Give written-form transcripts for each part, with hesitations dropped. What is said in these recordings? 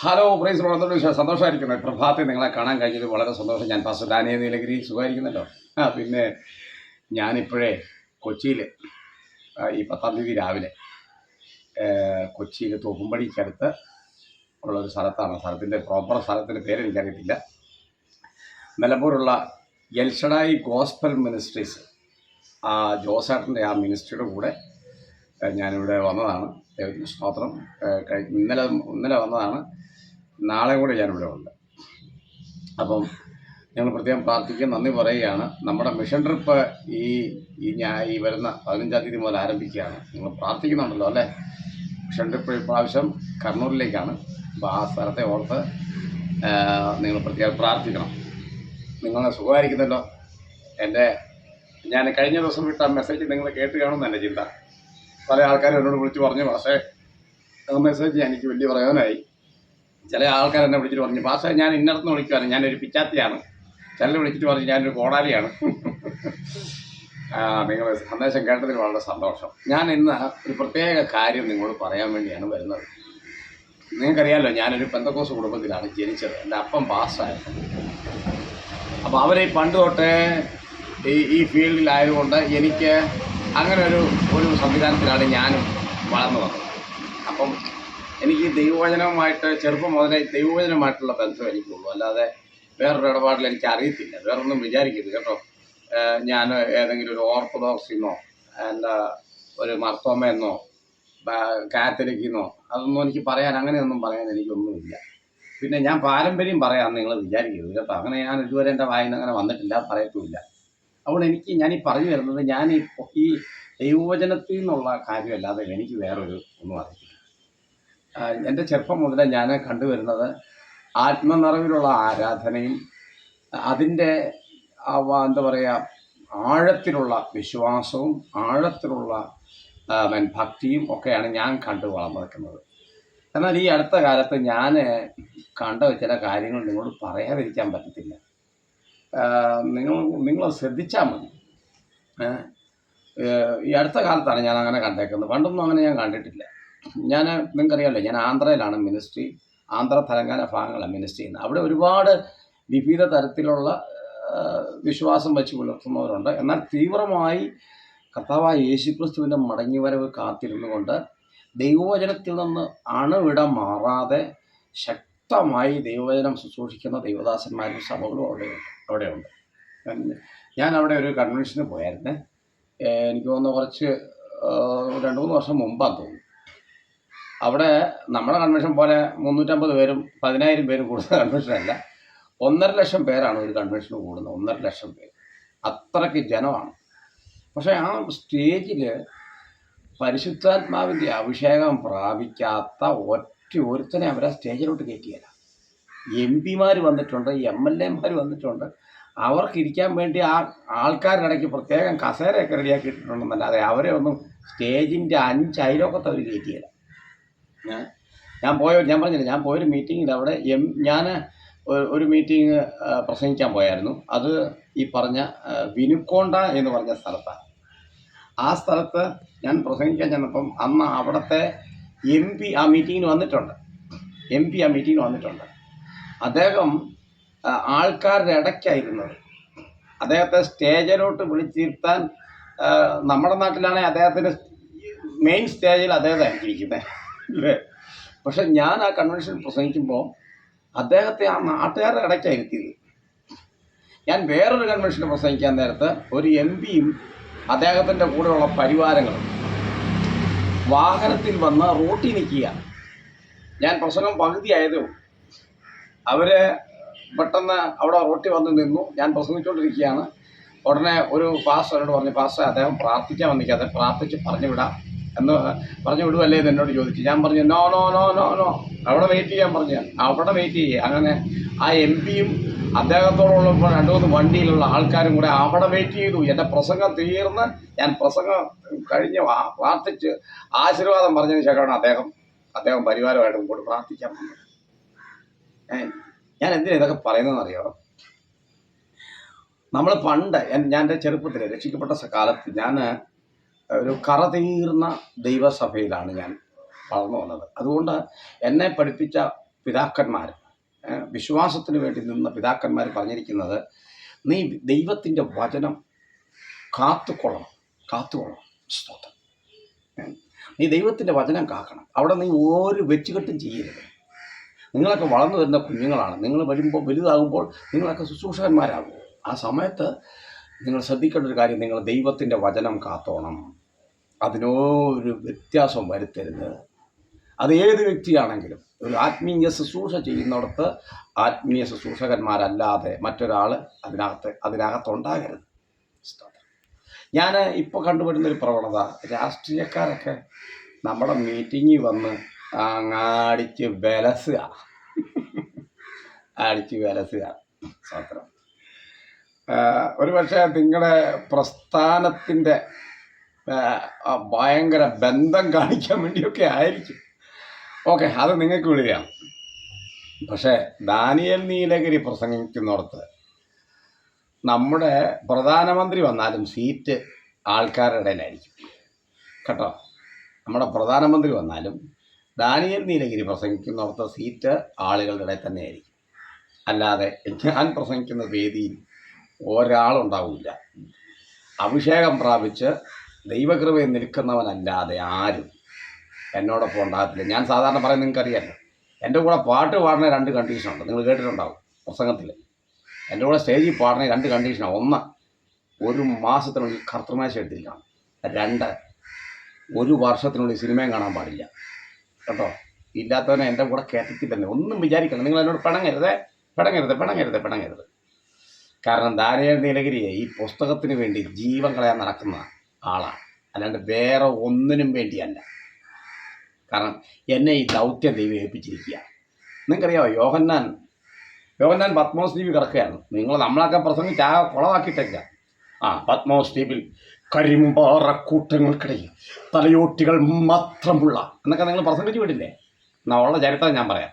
Hello price വളരെ സന്തോഷമായിരിക്കുന്നു. പ്രഭാതത്തിൽ നിങ്ങളെ കാണാൻ കഴിഞ്ഞത് വളരെ സന്തോഷം. ഞാൻ പാസ്റ്റർ ഡാനിയേൽ നീലഗിരി. സുഖമായിരിക്കുന്നല്ലോ. പിന്നെ ഞാനിപ്പോഴേ കൊച്ചിയിൽ ഈ 10-ാം തീയതി രാവിലെ കൊച്ചിയിൽ തോപ്പുംപടിക്കടുത്ത് ഉള്ളൊരു സ്ഥലത്താണ്. സ്ഥലത്തിൻ്റെ പ്രോപ്പർ സ്ഥലത്തിൻ്റെ പേരെനിക്കറിയത്തില്ല. നിലമ്പൂരുള്ള എൽഷഡായി ഗോസ്പൽ മിനിസ്ട്രീസ് ജോസേട്ടൻ്റെ ആ മിനിസ്ട്രിയുടെ കൂടെ ഞാനിവിടെ വന്നതാണ്. ദൈവത്തിന് സ്തോത്രം. ഇന്നലെ വന്നതാണ്. നാളെ കൂടെ ഞാനിവിടെ ഉണ്ട്. അപ്പം ഞങ്ങൾ പ്രത്യേകം പ്രാർത്ഥിക്കാൻ നന്ദി പറയുകയാണ്. നമ്മുടെ മിഷൻ ട്രിപ്പ് ഈ വരുന്ന 15-ാം തീയതി മുതൽ ആരംഭിക്കുകയാണ്. നിങ്ങൾ പ്രാർത്ഥിക്കുന്നുണ്ടല്ലോ അല്ലേ? മിഷൻ ട്രിപ്പ് ഇപ്രാവശ്യം കണ്ണൂരിലേക്കാണ്. അപ്പോൾ ആ സ്ഥലത്തെ ഓർത്ത് നിങ്ങൾ പ്രത്യേകം പ്രാർത്ഥിക്കണം. നിങ്ങൾ സുഖമായിരിക്കുന്നല്ലോ. ഞാൻ കഴിഞ്ഞ ദിവസം വിട്ട മെസ്സേജ് നിങ്ങൾ കേട്ട് കാണുമെന്ന് എൻ്റെ ചിന്ത. പല ആൾക്കാരും എന്നോട് വിളിച്ച് പറഞ്ഞു, പക്ഷേ മെസ്സേജ് എനിക്ക് വലിയ പ്രയോജനമായി. ചില ആൾക്കാർ എന്നെ വിളിച്ചിട്ട് പറഞ്ഞു, പക്ഷേ ഞാൻ ഇന്നടത്തുനിന്ന് വിളിക്കുവാണ്, ഞാനൊരു പിച്ചാത്തിയാണ്. ചിലർ വിളിച്ചിട്ട് പറഞ്ഞു ഞാനൊരു കോടാലിയാണ്. നിങ്ങൾ സന്ദേശം കേട്ടതിൽ വളരെ സന്തോഷം. ഞാൻ ഇന്ന് ഒരു പ്രത്യേക കാര്യം നിങ്ങളോട് പറയാൻ വേണ്ടിയാണ് വരുന്നത്. നിങ്ങൾക്കറിയാമല്ലോ, ഞാനൊരു പെന്തക്കോസ് കുടുംബത്തിലാണ് ജനിച്ചത്. എൻ്റെ അപ്പം പാസ്റ്ററായിരുന്നു. അപ്പോൾ അവരെ പണ്ട് തൊട്ടേ ഈ ഫീൽഡിലായതുകൊണ്ട് എനിക്ക് അങ്ങനെ ഒരു സംവിധാനത്തിലാണ് ഞാനും വളർന്നു വന്നത്. അപ്പം എനിക്ക് ദൈവവചനവുമായിട്ട് ചെറുപ്പം മുതലേ ദൈവവചനമായിട്ടുള്ള ബന്ധം എനിക്കുള്ളൂ. അല്ലാതെ വേറൊരു ഇടപാടിൽ എനിക്ക് അറിയത്തില്ല. വേറൊന്നും വിചാരിക്കരുത് കേട്ടോ. ഞാൻ ഏതെങ്കിലും ഒരു ഓർത്തഡോക്സിന്നോ ഒരു മർത്തോമെന്നോ കാത്തലിക്കെന്നോ അതൊന്നും എനിക്ക് അങ്ങനെയൊന്നും പറയാൻ എനിക്കൊന്നുമില്ല. പിന്നെ ഞാൻ പാരമ്പര്യം പറയാമെന്ന് നിങ്ങൾ വിചാരിക്കരുത് കേട്ടോ. അങ്ങനെ ഞാൻ ഇതുവരെ എൻ്റെ വായിൽ നിന്ന് അങ്ങനെ വന്നിട്ടില്ല, പറയത്തുമില്ല. അതുകൊണ്ട് ഞാനീ പറഞ്ഞു വരുന്നത്, ഈ ദൈവവചനത്തിൽ നിന്നുള്ള കാര്യമല്ലാതെ എനിക്ക് ഒന്നും അറിയില്ല. എൻ്റെ ചെറുപ്പം മുതലേ ഞാൻ കണ്ടുവരുന്നത് ആത്മനിറവിലുള്ള ആരാധനയും അതിൻ്റെ എന്താ പറയുക, ആഴത്തിലുള്ള വിശ്വാസവും ആഴത്തിലുള്ള ഭക്തിയും ഒക്കെയാണ് ഞാൻ കണ്ടു വളർന്നു നിൽക്കുന്നത്. എന്നാൽ ഈ അടുത്ത കാലത്ത് ഞാൻ കണ്ട ചില കാര്യങ്ങൾ നിങ്ങളോട് പറയാതിരിക്കാൻ പറ്റത്തില്ല. നിങ്ങൾ ശ്രദ്ധിച്ചാൽ മതി. ഈ അടുത്ത കാലത്താണ് ഞാൻ അങ്ങനെ കണ്ടേക്കുന്നത്. പണ്ടൊന്നും അങ്ങനെ ഞാൻ കണ്ടിട്ടില്ല. നിങ്ങൾക്കറിയാമല്ലോ, ഞാൻ ആന്ധ്രയിലാണ് മിനിസ്ട്രി, ആന്ധ്ര തെലങ്കാന ഭാഗങ്ങളാണ് മിനിസ്ട്രി ചെയ്യുന്നത്. അവിടെ ഒരുപാട് വിവിധ തരത്തിലുള്ള വിശ്വാസം വെച്ച് പുലർത്തുന്നവരുണ്ട്. എന്നാൽ തീവ്രമായി കർത്താവായ യേശുക്രിസ്തുവിൻ്റെ മടങ്ങിവരവ് കാത്തിരുന്നു കൊണ്ട് ദൈവവചനത്തിൽ നിന്ന് അണുവിടം മാറാതെ ശക്തമായി ദൈവവചനം ശുശ്രൂഷിക്കുന്ന ദൈവദാസന്മാരും സഭകളും അവിടെയുണ്ട്. ഞാൻ അവിടെ ഒരു കൺവെൻഷന് പോയായിരുന്നേ. എനിക്ക് തോന്നുന്നു 2-3 വർഷം മുമ്പാന്ന് തോന്നുന്നു. അവിടെ നമ്മുടെ കൺവെൻഷൻ പോലെ 350 പേരും 10,000 പേരും കൂടുന്ന കൺവെൻഷനല്ല. 1.5 ലക്ഷം പേരാണ് ഒരു കൺവെൻഷന് കൂടുന്നത്. 1.5 ലക്ഷം പേര്, അത്രയ്ക്ക് ജനമാണ്. പക്ഷേ ആ സ്റ്റേജിൽ പരിശുദ്ധാത്മാവിൻ്റെ അഭിഷേകം പ്രാപിക്കാത്ത ഒരുത്തനെ അവരെ സ്റ്റേജിലോട്ട് കയറ്റിയല്ല. MP-മാർ വന്നിട്ടുണ്ട്, MLA-മാർ വന്നിട്ടുണ്ട്. അവർക്കിരിക്കാൻ വേണ്ടി ആ ആൾക്കാരുടെ ഇടയ്ക്ക് പ്രത്യേകം കസേരയൊക്കെ റെഡിയാക്കിയിട്ടുണ്ടെന്നല്ലാതെ അവരെ ഒന്നും സ്റ്റേജിൻ്റെ 5 അയലോക്കത്ത് അവർ കയറ്റിയില്ല. ഞാൻ പറഞ്ഞില്ല, ഞാൻ പോയൊരു മീറ്റിങ്ങിൽ അവിടെ ഞാൻ ഒരു മീറ്റിംഗ് പ്രസംഗിക്കാൻ പോയായിരുന്നു. അത് ഈ പറഞ്ഞ വിനുക്കോണ്ട എന്ന് പറഞ്ഞ സ്ഥലത്താണ്. ആ സ്ഥലത്ത് ഞാൻ പ്രസംഗിക്കാൻ ചെന്നപ്പം അന്ന് അവിടുത്തെ MP ആ മീറ്റിങ്ങിന് വന്നിട്ടുണ്ട്. അദ്ദേഹം ആൾക്കാരുടെ ഇടയ്ക്കായിരുന്നത്. അദ്ദേഹത്തെ സ്റ്റേജിലോട്ട് വിളിച്ചിരുത്താൻ നമ്മുടെ നാട്ടിലാണെങ്കിൽ അദ്ദേഹത്തിൻ്റെ മെയിൻ സ്റ്റേജിൽ അദ്ദേഹമായിരിക്കും ഇരിക്കുന്നത് അല്ലേ. പക്ഷെ ഞാൻ ആ കൺവെൻഷൻ പ്രസംഗിക്കുമ്പോൾ അദ്ദേഹത്തെ ആ നാട്ടുകാരുടെ ഇടയ്ക്കായിരുത്തിയത്. ഞാൻ വേറൊരു കൺവെൻഷന് പ്രസംഗിക്കാൻ നേരത്ത് ഒരു MP-യും അദ്ദേഹത്തിൻ്റെ കൂടെയുള്ള പരിവാരങ്ങളും വാഹനത്തിൽ വന്ന് റോട്ടിൽ നിൽക്കുകയാണ്. ഞാൻ പ്രസംഗം പകുതിയായതും അവർ പെട്ടെന്ന് അവിടെ റോട്ടിൽ വന്ന് നിന്നു. ഞാൻ പ്രസംഗിച്ചുകൊണ്ടിരിക്കുകയാണ്. ഉടനെ ഒരു പാസ്റ്ററോട് പറഞ്ഞു, പാസ്റ്റർ അദ്ദേഹം പ്രാർത്ഥിക്കാൻ വന്നിക്കാതെ പ്രാർത്ഥിച്ച് പറഞ്ഞു വിടുവല്ലേ എന്ന് എന്നോട് ചോദിച്ചു. ഞാൻ പറഞ്ഞു no no no no no, അവിടെ വെയിറ്റ് ചെയ്യാൻ പറഞ്ഞു. അവിടെ വെയിറ്റ് ചെയ്യുക. അങ്ങനെ ആ MP-യും അദ്ദേഹത്തോടുള്ളപ്പോൾ 2-3 വണ്ടിയിലുള്ള ആൾക്കാരും കൂടെ അവിടെ വെയിറ്റ് ചെയ്തു. എൻ്റെ പ്രസംഗം തീർന്ന് ഞാൻ പ്രസംഗം കഴിഞ്ഞ് പ്രാർത്ഥിച്ച് ആശീർവാദം പറഞ്ഞതിന് ശേഷമാണ് അദ്ദേഹം പരിവാരമായിട്ട് മുമ്പോട്ട് പ്രാർത്ഥിക്കാൻ വന്നത്. ഞാൻ എന്തിനാ ഇതൊക്കെ പറയുന്നതെന്നറിയോ? നമ്മൾ പണ്ട് ഞാൻ എൻ്റെ ചെറുപ്പത്തിൽ രക്ഷിക്കപ്പെട്ട കാലത്ത് ഞാൻ ഒരു കറതീർന്ന ദൈവസഭയിലാണ് ഞാൻ വളർന്നു വന്നത്. അതുകൊണ്ട് എന്നെ പഠിപ്പിച്ച പിതാക്കന്മാർ, വിശ്വാസത്തിന് വേണ്ടി നിന്ന പിതാക്കന്മാർ പറഞ്ഞിരിക്കുന്നത്, നീ ദൈവത്തിൻ്റെ വചനം കാത്തുകൊള്ളണം. സ്തോത്രം. നീ ദൈവത്തിൻ്റെ വചനം കാക്കണം. അവിടെ നീ ഒരു വെച്ചുകെട്ടും ചെയ്യരുത്. നിങ്ങളൊക്കെ വളർന്നു വരുന്ന കുഞ്ഞുങ്ങളാണ്. നിങ്ങൾ വരുമ്പോൾ വലുതാകുമ്പോൾ നിങ്ങളൊക്കെ ശുശ്രൂഷകന്മാരാകും. ആ സമയത്ത് നിങ്ങൾ ശ്രദ്ധിക്കേണ്ട ഒരു കാര്യം, നിങ്ങൾ ദൈവത്തിൻ്റെ വചനം കാത്തോണം. അതിനൊരു വ്യത്യാസം വരുത്തരുത്. അത് ഏത് വ്യക്തിയാണെങ്കിലും, ഒരു ആത്മീയ ശുശ്രൂഷ ചെയ്യുന്നിടത്ത് ആത്മീയ ശുശ്രൂഷകന്മാരല്ലാതെ മറ്റൊരാൾ അതിനകത്തുണ്ടാകരുത്. ഞാൻ ഇപ്പോൾ കണ്ടുവരുന്നൊരു പ്രവണത, രാഷ്ട്രീയക്കാരൊക്കെ നമ്മുടെ മീറ്റിങ്ങിൽ വന്ന് അടിച്ച് വിലസുക. സ്വത്രം. ഒരു പക്ഷേ നിങ്ങളുടെ പ്രസ്ഥാനത്തിൻ്റെ ഭയങ്കര ബന്ധം കാണിക്കാൻ വേണ്ടിയൊക്കെ ആയിരിക്കും. ഓക്കെ, അത് നിങ്ങൾക്ക് വിടുകയാണ്. പക്ഷേ ദാനിയേൽ നീലഗിരി പ്രസംഗിക്കുന്നിടത്ത് നമ്മുടെ പ്രധാനമന്ത്രി വന്നാലും സീറ്റ് ആൾക്കാരുടെ ഇടയിലായിരിക്കും കേട്ടോ. നമ്മുടെ പ്രധാനമന്ത്രി വന്നാലും ദാനിയേൽ നീലഗിരി പ്രസംഗിക്കുന്നിടത്ത് സീറ്റ് ആളുകളുടെ ഇടയിൽ തന്നെ ആയിരിക്കും. അല്ലാതെ ഞാൻ പ്രസംഗിക്കുന്ന വേദിയിൽ ഒരാളുണ്ടാവില്ല. അഭിഷേകം പ്രാപിച്ച് ദൈവകൃപയിൽ നിൽക്കുന്നവനല്ലാതെ ആരും എന്നോടൊപ്പം ഉണ്ടാകത്തില്ല. ഞാൻ സാധാരണ പറയുന്നത് നിങ്ങൾക്കറിയാമല്ലോ, എൻ്റെ കൂടെ പാട്ട് പാടുന്ന 2 കണ്ടീഷനുണ്ട്. നിങ്ങൾ കേട്ടിട്ടുണ്ടാവും പ്രസംഗത്തിൽ. എൻ്റെ കൂടെ സ്റ്റേജിൽ പാടുന്ന 2 കണ്ടീഷനാണ്. 1, 1 മാസത്തിനുള്ളിൽ കർത്തൃമേശ എടുത്തിരിക്കണം. 2, 1 വർഷത്തിനുള്ളിൽ സിനിമയും കാണാൻ പാടില്ല കേട്ടോ. ഇല്ലാത്തവനെ എൻ്റെ കൂടെ കയറ്റത്തില്ലെന്ന് ഒന്നും വിചാരിക്കണം. നിങ്ങൾ എന്നോട് പിണങ്ങരുത്. കാരണം ദാനിയേൽ നീലഗിരിയെ ഈ പുസ്തകത്തിന് വേണ്ടി ജീവൻ കളയാൻ നടക്കുന്ന ആളാണ്, അല്ലാണ്ട് വേറെ ഒന്നിനും വേണ്ടിയല്ല. കാരണം എന്നെ ഈ ദൗത്യം ദൈവം ഏൽപ്പിച്ചിരിക്കുക. നിങ്ങൾക്കറിയാമോ, യോഹന്നാൻ പത്മോസ് ദ്വീപിൽ കിടക്കുകയായിരുന്നു. നമ്മളൊക്കെ പ്രസംഗിച്ച് ആ കുളമാക്കിയിട്ടേക്കുക. പത്മോസ് ദ്വീപിൽ കരിമ്പാറക്കൂട്ടങ്ങൾക്കിടയിൽ തലയോട്ടികൾ മാത്രമുള്ള എന്നൊക്കെ നിങ്ങൾ പ്രസംഗിച്ച് വിട്ടില്ലേ? എന്നാൽ ഉള്ള ചരിത്രം ഞാൻ പറയാം.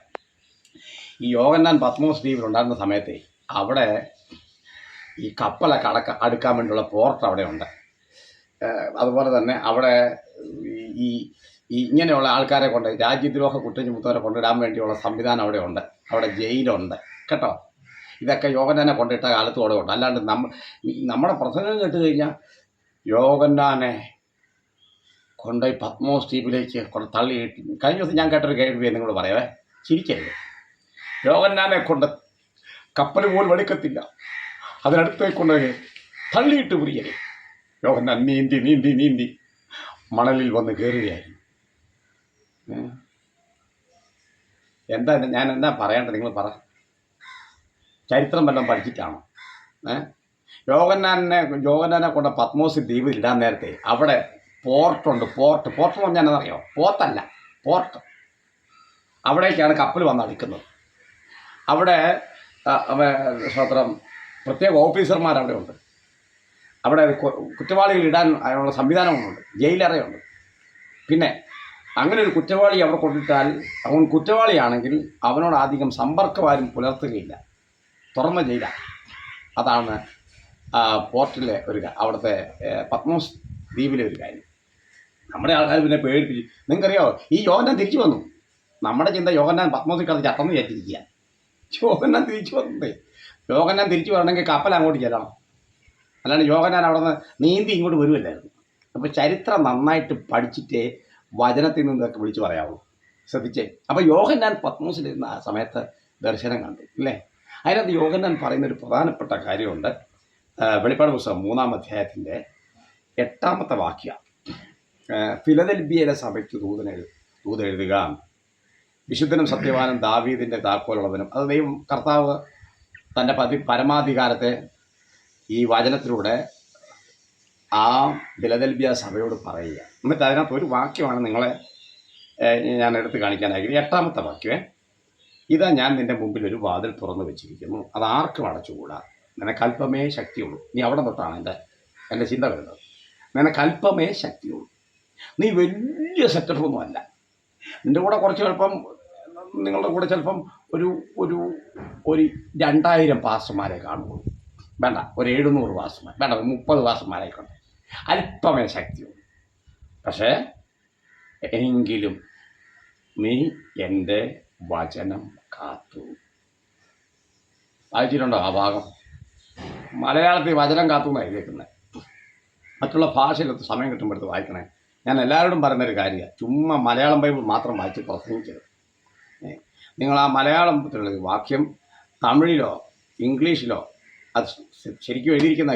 ഈ യോഹന്നാൻ പത്മോസ് ദ്വീപിലുണ്ടായിരുന്ന സമയത്ത് അവിടെ ഈ കപ്പലൊക്കെ അടുക്കാൻ വേണ്ടിയുള്ള പോർട്ട് അവിടെ ഉണ്ട്. അതുപോലെ തന്നെ അവിടെ ഈ ഇങ്ങനെയുള്ള ആൾക്കാരെ കൊണ്ട്, രാജ്യദ്രോഹ കുറ്റം ചുമത്തവരെ കൊണ്ടിടാൻ വേണ്ടിയുള്ള സംവിധാനം അവിടെ ഉണ്ട്. അവിടെ ജയിലുണ്ട് കേട്ടോ. ഇതൊക്കെ യോഹന്നാനെ കൊണ്ടിട്ട കാലത്തോടെ ഉണ്ട്. അല്ലാണ്ട് നമ്മുടെ പ്രസംഗം കേട്ട് കഴിഞ്ഞാൽ യോഹന്നാനെ കൊണ്ടുപോയി പത്മോസ് ദ്വീപിലേക്ക് കൊണ്ട് തള്ളിയിട്ട്, കഴിഞ്ഞ ദിവസം ഞാൻ കേട്ടൊരു കേൾവിയെ നിങ്ങളോട് പറയാവേ, ചിരിക്കരുത്. യോഹന്നാനെ കൊണ്ട് കപ്പൽ പോലും എടുക്കത്തില്ല, അതിനടുത്തേക്ക് കൊണ്ടുപോയി തള്ളിയിട്ട് പുരിയരെ. യോഹന്നാൻ നീന്തി മണലിൽ വന്ന് കയറുകയായിരുന്നു. ഞാൻ എന്താ പറയേണ്ടത്, നിങ്ങൾ പറ. ചരിത്രം വല്ലതും പഠിച്ചിട്ടാണോ? യോഹന്നാനെ കൊണ്ട് പത്മോസ് ദ്വീപിൽ ഇടാൻ നേരത്തെ അവിടെ പോർട്ടുണ്ട്. പോർട്ട് എന്ന് പറഞ്ഞാൽ അറിയാമോ? പോർട്ടല്ല, പോർട്ട്. അവിടേക്കാണ് കപ്പൽ വന്ന് അടുക്കുന്നത്. അവിടെ സ്വത്രം പ്രത്യേക ഓഫീസർമാർ അവിടെ ഉണ്ട്. അവിടെ കുറ്റവാളികൾ ഇടാൻ അതിനുള്ള സംവിധാനങ്ങളുണ്ട്, ജയിലറയുണ്ട്. പിന്നെ അങ്ങനെ ഒരു കുറ്റവാളി അവിടെ കൊണ്ടിട്ടാൽ അവൻ കുറ്റവാളിയാണെങ്കിൽ അവനോട് അധികം സമ്പർക്കമാരും പുലർത്തുകയില്ല, തുറന്ന ജയിലാണ്. അതാണ് പോർട്ടിലെ അവിടുത്തെ പത്മോസ് ദ്വീപിലെ ഒരു കാര്യം. നമ്മുടെ ആൾക്കാർ പിന്നെ പേടിപ്പിച്ചു. നിങ്ങൾക്കറിയാമോ, ഈ യോഹന്നാൻ തിരിച്ചു വന്നു. നമ്മുടെ ചിന്ത യോഹന്നാൻ പത്മോസിൽ കടന്ന് ചട്ടന്ന് വിചാരിച്ചിരിക്കുക. യോഹന്നാൻ തിരിച്ചു വന്നേ. യോഹന്നാൻ തിരിച്ചു വരണമെങ്കിൽ കപ്പൽ അങ്ങോട്ട് ചെല്ലണം, അല്ലാണ്ട് യോഹന്നാൻ അവിടെ നിന്ന് നീന്തി ഇങ്ങോട്ട് വരുമല്ലായിരുന്നു. അപ്പോൾ ചരിത്രം നന്നായിട്ട് പഠിച്ചിട്ടേ വചനത്തിൽ നിന്നൊക്കെ വിളിച്ച് പറയാവൂ. ശ്രദ്ധിച്ചേ. അപ്പോൾ യോഹന്നാൻ പത്മോസിലിരുന്ന ആ സമയത്ത് ദർശനം കണ്ടു ഇല്ലേ? അതിനകത്ത് യോഹന്നാൻ പറയുന്നൊരു പ്രധാനപ്പെട്ട കാര്യമുണ്ട്. വെളിപ്പാട് പുസ്തകം 3-ാം അധ്യായത്തിൻ്റെ 8-ാമത്തെ വാക്യം. ഫിലദെൽഫിയയിലെ സഭയ്ക്ക് ദൂതെഴുതുക, വിശുദ്ധനും സത്യവാനും ദാവീദിൻ്റെ താക്കോലുള്ളവനും. അത് ദൈവം കർത്താവ് തൻ്റെ പരമാധികാരത്തെ ഈ വചനത്തിലൂടെ ആ ഫിലദെൽഫിയ സഭയോട് പറയുക. എന്നിട്ട് അതിനകത്ത് ഒരു വാക്യമാണ് നിങ്ങളെ ഞാൻ എടുത്ത് കാണിക്കാനായിരിക്കും. 8-ാമത്തെ വാക്യമേ, ഇതാ ഞാൻ നിൻ്റെ മുമ്പിൽ ഒരു വാതിൽ തുറന്നു വെച്ചിരിക്കുന്നു, അത് ആർക്കും അടച്ചുകൂടാ. നിനക്കല്പമേ ശക്തിയുള്ളൂ. നീ അവിടെ തൊട്ടാണ് എൻ്റെ ചിന്ത വരുന്നത്. നിനക്കല്പമേ ശക്തിയുള്ളൂ. നീ വലിയ സെറ്റപ്പൊന്നും അല്ല. നിൻ്റെ കൂടെ കുറച്ച് നിങ്ങളുടെ കൂടെ ചിലപ്പം ഒരു 2000 പാസ്റ്റർമാരെ കാണുള്ളൂ. വേണ്ട, ഒരു 700 പാസ്റ്റർമാർ, വേണ്ട 30 പാസ്റ്റർമാരായിക്കൊണ്ട്. അല്പമേ ശക്തിയുള്ളൂ. പക്ഷേ എങ്കിലും നീ എൻ്റെ വചനം കാത്തു. വായിച്ചിട്ടുണ്ടോ ആ ഭാഗം? മലയാളത്തിൽ വചനം കാത്തു എന്നാണ് എഴുതിയേക്കുന്നത്. മറ്റുള്ള ഭാഷയിലൊത്ത് സമയം കിട്ടുമ്പോഴത്ത് വായിക്കണേ. ഞാൻ എല്ലാവരോടും പറയുന്നൊരു കാര്യമാണ്, ചുമ്മാ മലയാളം ബൈബിൾ മാത്രം വായിച്ച് പ്രസംഗിക്കരുത്. നിങ്ങൾ ആ മലയാളത്തിലുള്ള വാക്യം തമിഴിലോ ഇംഗ്ലീഷിലോ അത് ശരിക്കും എഴുതിയിരിക്കുന്ന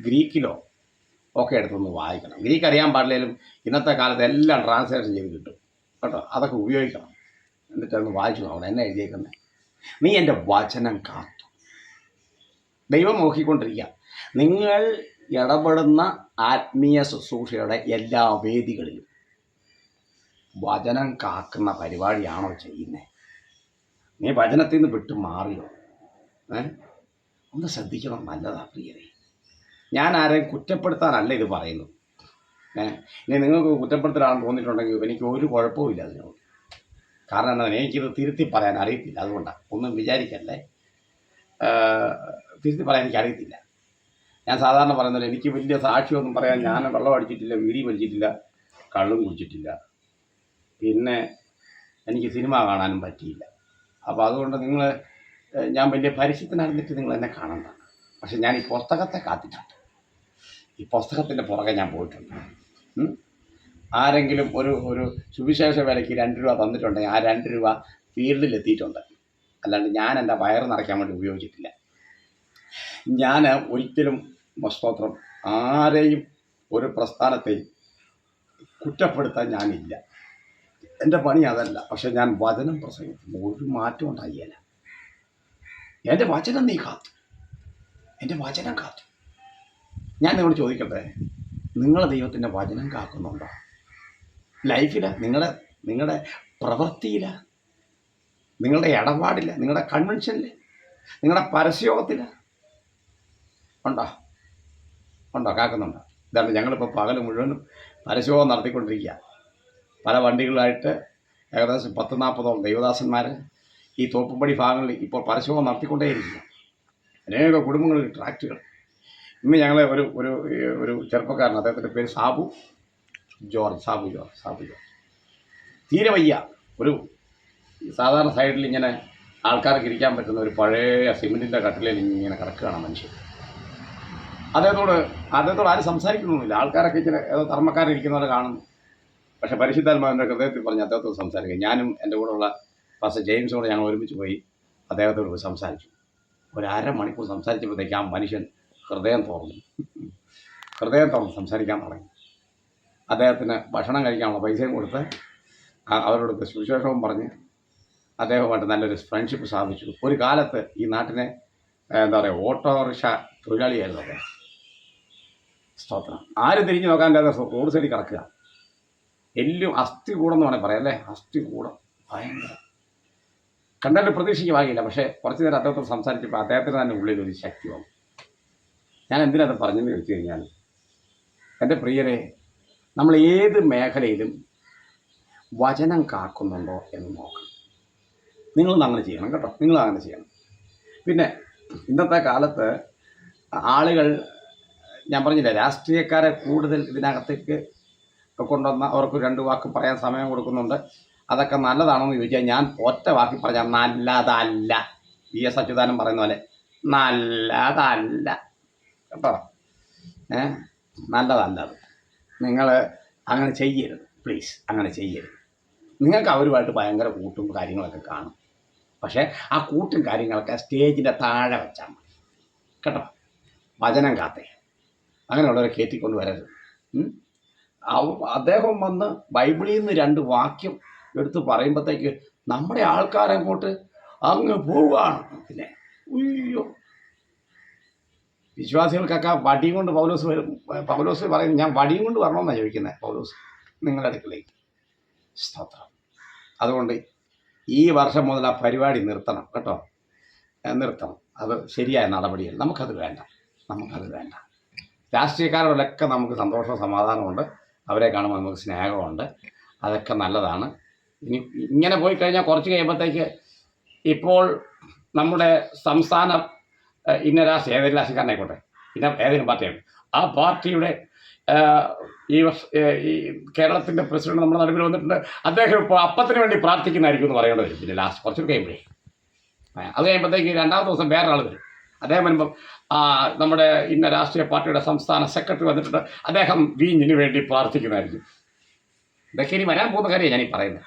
ഗ്രീക്കിലോ ഒക്കെ എടുത്തൊന്ന് വായിക്കണം. ഗ്രീക്ക് അറിയാൻ പാടില്ലെങ്കിലും ഇന്നത്തെ കാലത്ത് എല്ലാം ട്രാൻസ്ലേഷൻ ചെയ്ത് കിട്ടും കേട്ടോ. അതൊക്കെ ഉപയോഗിക്കണം. എന്നിട്ടൊന്ന് വായിച്ചു നോക്കണം എന്നെ എഴുതിയേക്കുന്നത്. നീ എൻ്റെ വചനം കാത്തു. ദൈവം നോക്കിക്കൊണ്ടിരിക്കുക. നിങ്ങൾ ഇടപെടുന്ന ആത്മീയ ശുശ്രൂഷയുടെ എല്ലാ വേദികളിലും വചനം കാക്കുന്ന പരിപാടിയാണോ ചെയ്യുന്നത്? നീ വചനത്തിൽ നിന്ന് വിട്ടു മാറിയോ? ഒന്ന് ശ്രദ്ധിക്കണം. നല്ലതാണ് പ്രിയരെ. ഞാൻ ആരെയും കുറ്റപ്പെടുത്താനല്ല ഇത് പറയുന്നത്. ഇനി നിങ്ങൾക്ക് കുറ്റപ്പെടുത്തലാണെന്ന് തോന്നിയിട്ടുണ്ടെങ്കിൽ എനിക്ക് ഒരു കുഴപ്പമില്ല അതിനോട്. കാരണം എന്താ, എനിക്കിത് തിരുത്തി പറയാൻ അറിയത്തില്ല. അതുകൊണ്ടാണ്, ഒന്നും വിചാരിക്കല്ലേ. തിരുത്തി പറയാൻ എനിക്ക് അറിയത്തില്ല. ഞാൻ സാധാരണ പറയുന്നത്, എനിക്ക് വലിയ സാക്ഷ്യമൊന്നും പറയാൻ, ഞാൻ വെള്ളം അടിച്ചിട്ടില്ല, വീടി വലിച്ചിട്ടില്ല, കള്ളും കുടിച്ചിട്ടില്ല, പിന്നെ എനിക്ക് സിനിമ കാണാനും പറ്റിയില്ല. അപ്പോൾ അതുകൊണ്ട് ഞാൻ വലിയ പരിശുദ്ധനായിരുന്നിട്ട് നിങ്ങൾ എന്നെ കാണണ്ട. പക്ഷെ ഞാൻ ഈ പുസ്തകത്തെ കാത്തിട്ടുണ്ട്. ഈ പുസ്തകത്തിൻ്റെ പുറകെ ഞാൻ പോയിട്ടുണ്ട്. ആരെങ്കിലും ഒരു സുവിശേഷ വിലയ്ക്ക് 2 രൂപ തന്നിട്ടുണ്ടെങ്കിൽ ആ 2 രൂപ ഫീൽഡിലെത്തിയിട്ടുണ്ട്. അല്ലാണ്ട് ഞാൻ എൻ്റെ വയറ് നിറയ്ക്കാൻ വേണ്ടി ഉപയോഗിച്ചിട്ടില്ല. ഞാൻ ഒരിക്കലും സ്തോത്രം ആരെയും ഒരു പ്രസ്ഥാനത്തെയും കുറ്റപ്പെടുത്താൻ ഞാനില്ല. എൻ്റെ പണി അതല്ല. പക്ഷെ ഞാൻ വചനം പ്രസംഗിക്കുമ്പോൾ ഒരു മാറ്റം ഉണ്ടായില്ല. എൻ്റെ വചനം നീ കാത്തു, എൻ്റെ വചനം കാത്തു. ഞാൻ നിങ്ങളോട് ചോദിക്കട്ടെ, നിങ്ങളെ ദൈവത്തിൻ്റെ വചനം കാക്കുന്നുണ്ടോ? ലൈഫില്, നിങ്ങളുടെ പ്രവൃത്തിയില്, നിങ്ങളുടെ ഇടപാടില്, നിങ്ങളുടെ കൺവെൻഷനിൽ, നിങ്ങളുടെ പരസ്യയോഗത്തിൽ ഉണ്ടോ? കാക്കുന്നുണ്ടോ? ഇതാണ് ഞങ്ങളിപ്പോൾ പകൽ മുഴുവനും പരസ്യയോഗം നടത്തിക്കൊണ്ടിരിക്കുക. പല വണ്ടികളായിട്ട് ഏകദേശം 10-40 ദൈവദാസന്മാർ ഈ തോപ്പുംപടി ഭാഗങ്ങളിൽ ഇപ്പോൾ പരസ്യവും നടത്തിക്കൊണ്ടേയിരിക്കുക. അനേക കുടുംബങ്ങളിൽ ട്രാക്റ്റുകൾ. ഇന്ന് ഞങ്ങൾ ഒരു ചെറുപ്പക്കാരൻ, അദ്ദേഹത്തിൻ്റെ പേര് സാബു ജോർജ്. തീരെ വയ്യ. ഒരു സാധാരണ സൈഡിൽ ഇങ്ങനെ ആൾക്കാർക്ക് ഇരിക്കാൻ പറ്റുന്ന ഒരു പഴയ സിമെൻറ്റിൻ്റെ കട്ടിലിൽ ഇങ്ങനെ കിടക്കുകയാണ് മനുഷ്യൻ. അദ്ദേഹത്തോട് ആരും സംസാരിക്കുന്നൊന്നുമില്ല. ആൾക്കാരൊക്കെ ഇങ്ങനെ ഏതോ ധർമ്മക്കാരിരിക്കുന്നവരെ കാണുന്നു. പക്ഷേ പരിശുദ്ധാത്മാവിൻ്റെ ഹൃദയത്തിൽ പറഞ്ഞ് അദ്ദേഹത്തോട് സംസാരിക്കുക. ഞാനും എൻ്റെ കൂടെയുള്ള പാസ്റ്റർ ജെയിംസോട് ഞങ്ങൾ ഒരുമിച്ച് പോയി അദ്ദേഹത്തോട് പോയി സംസാരിച്ചു. ഒരു 1/2 മണിക്കൂർ സംസാരിച്ചപ്പോഴത്തേക്ക് ആ മനുഷ്യൻ ഹൃദയം തുറന്ന് സംസാരിക്കാൻ തുടങ്ങി. അദ്ദേഹത്തിന് ഭക്ഷണം കഴിക്കാനുള്ള പൈസയും കൊടുത്ത് അവരോട് സുവിശേഷവും പറഞ്ഞ് അദ്ദേഹവുമായിട്ട് നല്ലൊരു ഫ്രണ്ട്ഷിപ്പ് സ്ഥാപിച്ചു. ഒരു കാലത്ത് ഈ നാട്ടിനെ ഓട്ടോറിക്ഷ തൊഴിലാളിയായിരുന്നു അദ്ദേഹം. സ്തോത്രം. ആരും തിരിഞ്ഞു നോക്കാൻ റോഡ് സൈഡിൽ കിടക്കുക. എല്ലും അസ്ഥി കൂടെന്ന് വേണേൽ പറയാം അല്ലേ? അസ്ഥി കൂടം ഭയങ്കര കണ്ടാലും പ്രതീക്ഷിക്കുവാകില്ല. പക്ഷേ കുറച്ച് നേരം അദ്ദേഹത്തോട് സംസാരിച്ചപ്പോൾ അദ്ദേഹത്തിന് തന്നെ ഉള്ളിൽ ഒരു ശക്തി വന്നു. ഞാൻ എന്തിനത് പറഞ്ഞെന്ന് ചോദിച്ചു കഴിഞ്ഞാൽ, എൻ്റെ പ്രിയരെ, നമ്മൾ ഏത് മേഖലയിലും വചനം കാക്കുന്നുണ്ടോ എന്ന് നോക്കണം. നിങ്ങളൊന്ന് അങ്ങനെ ചെയ്യണം കേട്ടോ. നിങ്ങളങ്ങനെ ചെയ്യണം. പിന്നെ ഇന്നത്തെ കാലത്ത് ആളുകൾ, ഞാൻ പറഞ്ഞില്ല, രാഷ്ട്രീയക്കാരെ കൂടുതൽ ഇതിനകത്തേക്ക് കൊണ്ടുവന്ന അവർക്ക് 2 വാക്ക് പറയാൻ സമയം കൊടുക്കുന്നുണ്ട്. അതൊക്കെ നല്ലതാണെന്ന് ചോദിച്ചാൽ ഞാൻ ഒറ്റ വാക്കി പറഞ്ഞാൽ നല്ലതല്ല. VS അച്യുതാനന്ദൻ പറയുന്ന പോലെ നല്ലതല്ല കേട്ടോ. നല്ലതല്ലത്. നിങ്ങൾ അങ്ങനെ ചെയ്യരുത്, പ്ലീസ്. അങ്ങനെ ചെയ്യരുത്. നിങ്ങൾക്ക് അവരുമായിട്ട് ഭയങ്കര കൂട്ടും കാര്യങ്ങളൊക്കെ കാണും. പക്ഷേ ആ കൂട്ടും കാര്യങ്ങളൊക്കെ സ്റ്റേജിൻ്റെ താഴെ വെച്ചാൽ മതി കേട്ടോ. വചനം കാത്തേ അങ്ങനെയുള്ളവരെ കയറ്റിക്കൊണ്ട് വരരുത്. അദ്ദേഹം വന്ന് ബൈബിളിൽ നിന്ന് 2 വാക്യം എടുത്ത് പറയുമ്പോഴത്തേക്ക് നമ്മുടെ ആൾക്കാരങ്ങോട്ട് അങ്ങ് പോവുകയാണ്. പിന്നെ ഉയ്യോ, വിശ്വാസികൾക്കൊക്കെ വടിയും കൊണ്ട് പൗലോസ് പറയുന്നത്, ഞാൻ വടിയും കൊണ്ട് വരണമെന്നാണ് ചോദിക്കുന്നത് പൗലോസ് നിങ്ങളുടെ അടുക്കളേക്ക്. സ്തോത്രം. അതുകൊണ്ട് ഈ വർഷം മുതൽ ആ പരിപാടി നിർത്തണം കേട്ടോ. നിർത്തണം. അത് ശരിയായ നടപടിയല്ല. നമുക്കത് വേണ്ട. രാഷ്ട്രീയക്കാരോടൊക്കെ നമുക്ക് സന്തോഷവും സമാധാനമുണ്ട്. അവരെ കാണുമ്പോൾ നമുക്ക് സ്നേഹമുണ്ട്. അതൊക്കെ നല്ലതാണ്. ഇനി ഇങ്ങനെ പോയി കഴിഞ്ഞാൽ കുറച്ച് കഴിയുമ്പോഴത്തേക്ക് ഇപ്പോൾ നമ്മുടെ സംസ്ഥാന ഇന്ന രാഷ്ട്രീയ ഏതൊരു രാഷ്ട്രീയക്കാരനായിക്കോട്ടെ, ഏതെങ്കിലും പാർട്ടിയാണ്, ആ പാർട്ടിയുടെ ഈ കേരളത്തിൻ്റെ പ്രസിഡന്റ് നമ്മുടെ നടുവിൽ വന്നിട്ടുണ്ട്. അദ്ദേഹം ഇപ്പോൾ അപ്പത്തിന് വേണ്ടി പ്രാർത്ഥിക്കുന്നതായിരിക്കും എന്ന് പറയേണ്ടി വരും. പിന്നെ ലാസ്റ്റ് കുറച്ചുകൂടി കഴിയുമ്പോഴേ അത് കഴിയുമ്പോഴത്തേക്ക് രണ്ടാമത്തെ ദിവസം വേറൊരാൾ വരും. അദ്ദേഹം വരുമ്പം നമ്മുടെ ഇന്ന രാഷ്ട്രീയ പാർട്ടിയുടെ സംസ്ഥാന സെക്രട്ടറി വന്നിട്ടുണ്ട്, അദ്ദേഹം വീഞ്ഞിന് വേണ്ടി പ്രാർത്ഥിക്കുന്നതായിരിക്കും. ഇതൊക്കെ ഇനി വരാൻ പോകുന്ന കാര്യമാണ് ഞാനീ പറയുന്നത്.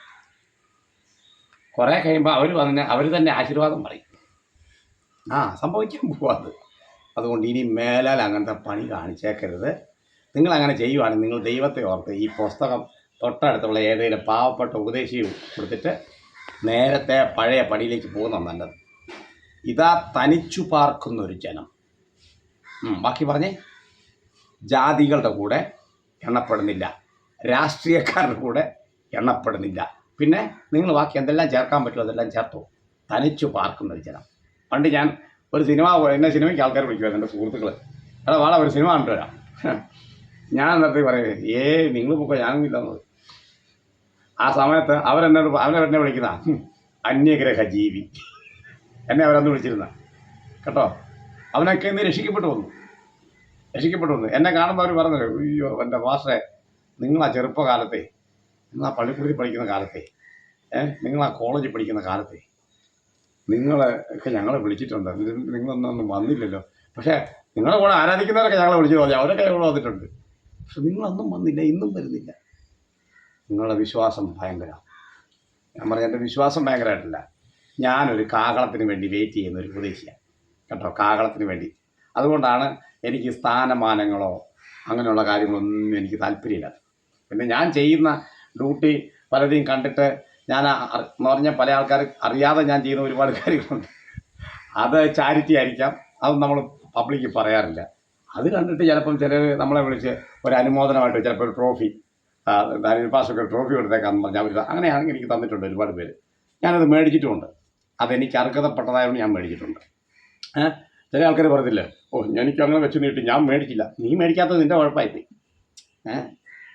കുറേ കഴിയുമ്പോൾ അവർ തന്നെ ആശീർവാദം പറയും. സംഭവിക്കാൻ പോവാത്. അതുകൊണ്ട് ഇനി മേലാൽ അങ്ങനത്തെ പണി കാണിച്ചേക്കരുത്. നിങ്ങളങ്ങനെ ചെയ്യുവാണെങ്കിൽ നിങ്ങൾ ദൈവത്തെ ഓർത്ത് ഈ പുസ്തകം തൊട്ടടുത്തുള്ള ഏതെങ്കിലും പാവപ്പെട്ട ഉപദേശിയും കൊടുത്തിട്ട് നേരത്തെ പഴയ പണിയിലേക്ക് പോകുന്നതാണ് നല്ലത്. ഇതാ തനിച്ചു പാർക്കുന്നൊരു ജനം. ബാക്കി പറഞ്ഞേ. ജാതികളുടെ കൂടെ എണ്ണപ്പെടുന്നില്ല, രാഷ്ട്രീയക്കാരുടെ കൂടെ എണ്ണപ്പെടുന്നില്ല. പിന്നെ നിങ്ങൾ ബാക്കി എന്തെല്ലാം ചേർക്കാൻ പറ്റുമോ അതെല്ലാം ചേർത്തോ. തനിച്ചു പാർക്കുന്നൊരു ജനം. പണ്ട് ഞാൻ ഒരു സിനിമ, എന്നെ സിനിമയ്ക്ക് ആൾക്കാർ വിളിക്കുമായിരുന്നു, എൻ്റെ സുഹൃത്തുക്കൾ. എടാ വാള ഒരു സിനിമ കണ്ടു വരാം. ഞാൻ എന്നിട്ട് പറയുന്നത് നിങ്ങൾ പോക്കോ, ഞാനും ഇല്ലെന്നത്. ആ സമയത്ത് അവരെന്നെ വിളിക്കുന്ന അന്യഗ്രഹ ജീവി എന്നെ അവരന്ന് വിളിച്ചിരുന്ന കേട്ടോ. അവനൊക്കെ ഇന്ന് രക്ഷിക്കപ്പെട്ടു വന്നു. എന്നെ കാണുമ്പോൾ അവർ പറഞ്ഞത്, അയ്യോ എൻ്റെ മാസ്റ്ററെ, നിങ്ങൾ ആ ചെറുപ്പകാലത്തെ, നിങ്ങൾ ആ പള്ളിക്കൂടത്തിൽ പഠിക്കുന്ന കാലത്തെ, നിങ്ങൾ ആ കോളേജിൽ പഠിക്കുന്ന കാലത്തെ നിങ്ങളൊക്കെ ഞങ്ങളെ വിളിച്ചിട്ടുണ്ട്, നിങ്ങളൊന്നും വന്നില്ലല്ലോ. പക്ഷേ നിങ്ങളെ കൂടെ ആരാധിക്കുന്നവരൊക്കെ ഞങ്ങളെ വിളിച്ചു പറഞ്ഞു, അവരൊക്കെ ഞങ്ങൾ വന്നിട്ടുണ്ട്. പക്ഷെ നിങ്ങളൊന്നും വന്നില്ല, ഇന്നും വരുന്നില്ല. നിങ്ങളുടെ വിശ്വാസം ഭയങ്കര. ഞാൻ പറഞ്ഞ എൻ്റെ വിശ്വാസം ഭയങ്കരമായിട്ടില്ല. ഞാനൊരു കാഹളത്തിന് വേണ്ടി വെയിറ്റ് ചെയ്യുന്ന ഒരു ഉപദേശിയാണ് കേട്ടോ, കാഹളത്തിന് വേണ്ടി. അതുകൊണ്ടാണ് എനിക്ക് സ്ഥാനമാനങ്ങളോ അങ്ങനെയുള്ള കാര്യങ്ങളൊന്നും എനിക്ക് താല്പര്യമില്ല. പിന്നെ ഞാൻ ചെയ്യുന്ന ഡ്യൂട്ടി പലരെയും കണ്ടിട്ട് ഞാൻ എന്ന് പറഞ്ഞാൽ പല ആൾക്കാർ അറിയാതെ ഞാൻ ചെയ്യുന്ന ഒരുപാട് കാര്യങ്ങളുണ്ട്. അത് ചാരിറ്റി ആയിരിക്കാം, അത് നമ്മൾ പബ്ലിക്ക് പറയാറില്ല. അത് കണ്ടിട്ട് ചിലപ്പം ചിലർ നമ്മളെ വിളിച്ച് ഒരു അനുമോദനമായിട്ട് ചിലപ്പോൾ ഒരു ട്രോഫി, പാസ്റ്റർക്ക് ഒരു ട്രോഫി കൊടുത്തേക്കാന്ന് പറഞ്ഞാൽ അവർ അങ്ങനെയാണെങ്കിൽ എനിക്ക് തന്നിട്ടുണ്ട് ഒരുപാട് പേര്. ഞാനത് മേടിച്ചിട്ടുമുണ്ട്. അതെനിക്ക് അർഹതപ്പെട്ടതായതുകൊണ്ട് ഞാൻ മേടിച്ചിട്ടുണ്ട്. ചില ആൾക്കാർ പറയത്തില്ലേ, എനിക്ക് അങ്ങനെ വെച്ച് നീട്ടി, ഞാൻ മേടിച്ചില്ല. നീ മേടിക്കാത്തത് നിൻ്റെ കുഴപ്പമായിപ്പോയി.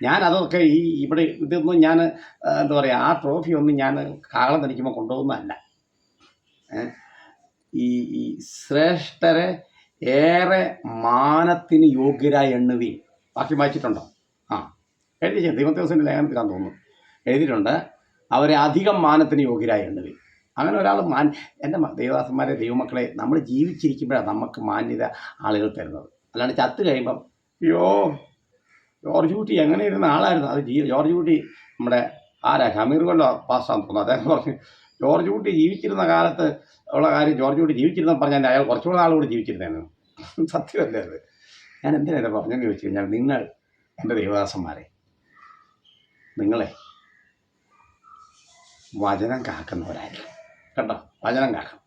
ഞാൻ അതൊക്കെ ഇവിടെ ഇതൊന്നും ഞാൻ എന്താ പറയുക, ആ ട്രോഫി ഒന്നും ഞാൻ കാഹളം തനിക്കുമ്പോൾ കൊണ്ടുപോകുന്നതല്ല. ഈ ശ്രേഷ്ഠരെ ഏറെ മാനത്തിന് യോഗ്യരായി എണ്ണുവീൻ. ബാക്കി വായിച്ചിട്ടുണ്ടോ? എഴുതി ദൈവത്തിൻ്റെ ലേഖനത്തിലാന്ന് തോന്നുന്നു എഴുതിയിട്ടുണ്ട്. അവരെ അധികം മാനത്തിന് യോഗ്യരായി എണ്ണുവീൻ. അങ്ങനെ ഒരാൾ എൻ്റെ ദൈവദാസന്മാരെ, ദൈവമക്കളെ, നമ്മൾ ജീവിച്ചിരിക്കുമ്പോഴാണ് നമുക്ക് മാന്യത ആളുകൾ തരുന്നത്. അല്ലാണ്ട് ചത്ത് കഴിയുമ്പം ജോർജ് കുട്ടി എങ്ങനെ ഇരുന്ന ആളായിരുന്നു. അത് ജോർജ് കുട്ടി നമ്മുടെ ഷമീർ കൊല്ലോ പാസ്സാന്ന് തോന്നുന്നു. അദ്ദേഹം പറഞ്ഞു, ജോർജ് കുട്ടി ജീവിച്ചിരുന്ന കാലത്ത് ഉള്ള കാര്യം ജോർജ് കുട്ടി ജീവിച്ചിരുന്ന പറഞ്ഞാൽ അയാൾ കുറച്ചുകൂടെ നാളുകൂടി ജീവിച്ചിരുന്നേന്ന്. സത്യമല്ലേ അത്? ഞാൻ എന്തിനാണ് പറഞ്ഞെന്ന് ചോദിച്ചു കഴിഞ്ഞാൽ, നിങ്ങൾ എൻ്റെ ദൈവദാസന്മാരെ, നിങ്ങളെ വചനം കാക്കുന്നവരായിരിക്കും കേട്ടോ. വചനം കാക്കണം.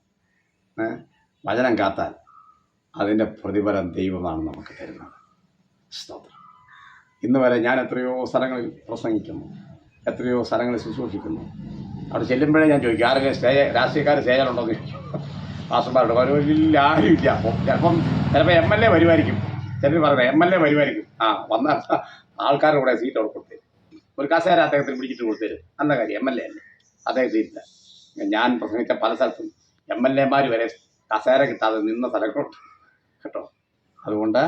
വചനം കാത്താൽ അതിൻ്റെ പ്രതിഫലം ദൈവമാണ് നമുക്ക് തരുന്നത്. സ്തോത്രം. ഇന്ന് വരെ ഞാൻ എത്രയോ സ്ഥലങ്ങളിൽ പ്രസംഗിക്കുന്നു, എത്രയോ സ്ഥലങ്ങളിൽ ശുശ്രൂഷിക്കുന്നു. അവിടെ ചെല്ലുമ്പോഴേ ഞാൻ ചോദിക്കും, ആരെങ്കിലും രാഷ്ട്രീയക്കാർ സ്റ്റേജിലുണ്ടോ എന്ന് ചോദിക്കും. പാസ്റ്റർമാരോട് വരുമില്ല, ആരുമില്ല. ചിലപ്പോൾ MLA വരുമായിരിക്കും. ചിലർ പറയുന്നത് MLA വരുമായിരിക്കും. വന്ന ആൾക്കാരുടെ കൂടെ സീറ്റ് അവിടെ കൊടുത്തേരും. ഒരു കസേര അദ്ദേഹത്തിന് പിടിച്ചിട്ട് കൊടുത്തേരും. നല്ല കാര്യം, MLA അല്ലേ, അദ്ദേഹത്തിന് ഇല്ല. ഞാൻ പ്രസംഗിച്ച പല സ്ഥലത്തും MLA വരെ കസേര കിട്ടാതെ നിന്ന സ്ഥലങ്ങളുണ്ട് കേട്ടോ. അതുകൊണ്ട്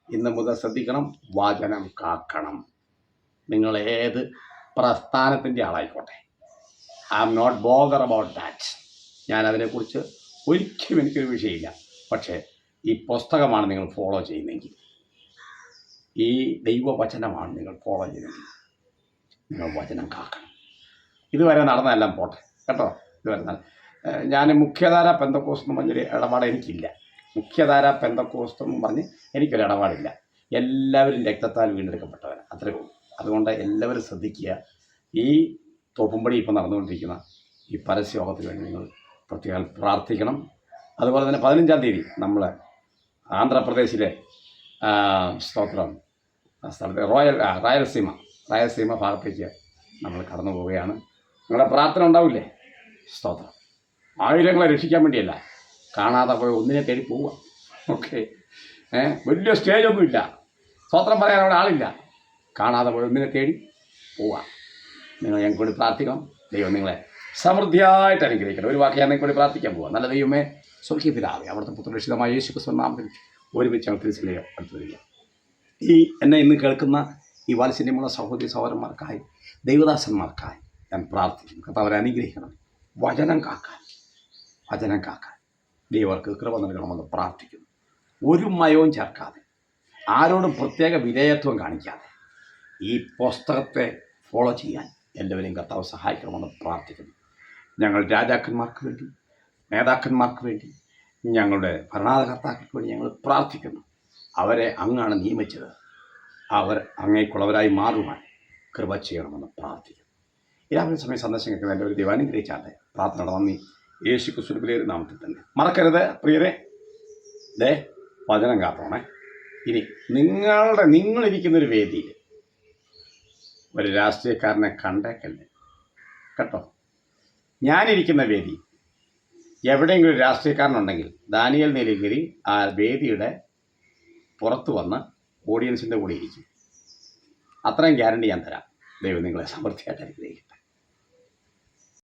ഇന്ന് മുതൽ ശ്രദ്ധിക്കണം, വചനം കാക്കണം. നിങ്ങൾ ഏത് പ്രസ്ഥാനത്തിൻ്റെ ആളായിക്കോട്ടെ, I am not bother about that. ഞാൻ അതിനെക്കുറിച്ച് ഒരിക്കലും എനിക്കൊരു വിഷയമില്ല. പക്ഷേ ഈ പുസ്തകമാണ് നിങ്ങൾ ഫോളോ ചെയ്യുന്നതെങ്കിൽ, ഈ ദൈവവചനമാണ് നിങ്ങൾ ഫോളോ ചെയ്യുന്നതെങ്കിൽ, നിങ്ങൾ വചനം കാക്കണം. ഇതുവരെ നടന്നതെല്ലാം പോട്ടെ കേട്ടോ. ഇതുവരെ ഞാൻ മുഖ്യധാര പെന്തക്കോസ്റ്റ് എന്ന് പറഞ്ഞൊരു ഇടപാട് എനിക്കില്ല. മുഖ്യധാര പെന്തക്കോസ്റ്റ് എന്ന് പറഞ്ഞ് എനിക്കൊരു ഇടപാടില്ല. എല്ലാവരും രക്തത്താൽ വീണ്ടെടുക്കപ്പെട്ടവരാണ്, അത്രേ ഉള്ളൂ. അതുകൊണ്ട് എല്ലാവരും ശ്രദ്ധിക്കുക. ഈ തോപ്പുംപടി ഇപ്പോൾ നടന്നുകൊണ്ടിരിക്കുന്ന ഈ പരസ്യയോഗത്തിന് വേണ്ടി നിങ്ങൾ പ്രത്യേകം പ്രാർത്ഥിക്കണം. അതുപോലെ തന്നെ 15-ാം തീയതി നമ്മൾ ആന്ധ്രാപ്രദേശിലെ സ്തോത്രം സ്ഥലത്ത് രായലസീമ ഭാഗത്തേക്ക് നമ്മൾ കടന്നു പോവുകയാണ്. നിങ്ങളുടെ പ്രാർത്ഥന ഉണ്ടാവില്ലേ? സ്തോത്രം. ആയിരങ്ങളെ രക്ഷിക്കാൻ വേണ്ടിയല്ല, കാണാതെ പോയി ഒന്നിനെ തേടി പോവുക. ഓക്കെ, വലിയ സ്റ്റേജൊന്നുമില്ല, സ്തോത്രം പറയാൻ അവിടെ ആളില്ല, കാണാതെ പോയി ഒന്നിനെ തേടി പോവുക. നിങ്ങൾ ഞങ്ങൾക്ക് വേണ്ടി പ്രാർത്ഥിക്കണം. ദൈവം നിങ്ങളെ സമൃദ്ധിയായിട്ട് അനുഗ്രഹിക്കണം. ഒരു വാക്ക് ഞാൻ നിങ്ങൾക്ക് വേണ്ടി പ്രാർത്ഥിക്കാൻ പോവുക. നല്ല ദൈവമേ, സ്വർഗീയ പിതാവേ, അവിടുത്തെ പുത്രരക്ഷിതമായ യേശു ക്രിസ്തുവിന്റെ നാമത്തിൽ ഒരുമിച്ച് ഞങ്ങൾ തിരിച്ചിലേക്ക് അടുത്ത് വരിക. എന്നെ ഇന്ന് കേൾക്കുന്ന ഈ വാത്സല്യമുള്ള സഹോദരി സഹോദരന്മാർക്കായി, ദൈവദാസന്മാർക്കായി ഞാൻ പ്രാർത്ഥിക്കുന്നു. കർത്താവരെ അനുഗ്രഹിക്കണം. വചനം കാക്കാൻ വചനം കാക്കാൻ ദൈവർക്ക് കൃപ നൽകണമെന്ന് പ്രാർത്ഥിക്കുന്നു. ഒരു മയവും ചേർക്കാതെ, ആരോടും പ്രത്യേക വിധേയത്വം കാണിക്കാതെ ഈ പുസ്തകത്തെ ഫോളോ ചെയ്യാൻ എല്ലാവരെയും കർത്താവ് സഹായിക്കണമെന്ന് പ്രാർത്ഥിക്കുന്നു. ഞങ്ങൾ രാജാക്കന്മാർക്ക് വേണ്ടി, നേതാക്കന്മാർക്ക് വേണ്ടി, ഞങ്ങളുടെ ഭരണകർത്താക്കൾക്ക് വേണ്ടി ഞങ്ങൾ പ്രാർത്ഥിക്കുന്നു. അവരെ അങ്ങാണ് നിയമിച്ചത്. അവർ അങ്ങേക്കുള്ളവരായി മാറുവാൻ കൃപ ചെയ്യണമെന്ന് പ്രാർത്ഥിക്കുന്നു. രാവിലെ സമയം സന്ദേശം കേൾക്കുന്ന എൻ്റെ ഒരു ദൈവം അനുഗ്രഹിച്ചാട്ടെ. പ്രാർത്ഥന നന്ദി യേശു ക്രിസ്തുവിന്റെ നാമത്തിൽ തന്നെ. മറക്കരുത് പ്രിയരെ, വചനം കാത്തോണേ. ഇനി നിങ്ങളിരിക്കുന്നൊരു വേദിയിൽ ഒരു രാഷ്ട്രീയക്കാരനെ കണ്ടേക്കല്ലേ കേട്ടോ. ഞാനിരിക്കുന്ന വേദി എവിടെയെങ്കിലും ഒരു രാഷ്ട്രീയക്കാരനുണ്ടെങ്കിൽ ദാനിയേൽ നീലഗിരി ആ വേദിയുടെ പുറത്ത് വന്ന് ഓഡിയൻസിൻ്റെ കൂടെ ഇരിക്കും. അത്രയും ഗ്യാരണ്ടി ഞാൻ തരാം. ദൈവം നിങ്ങളെ സമൃദ്ധിയായിട്ട് അനുഗ്രഹിക്കും.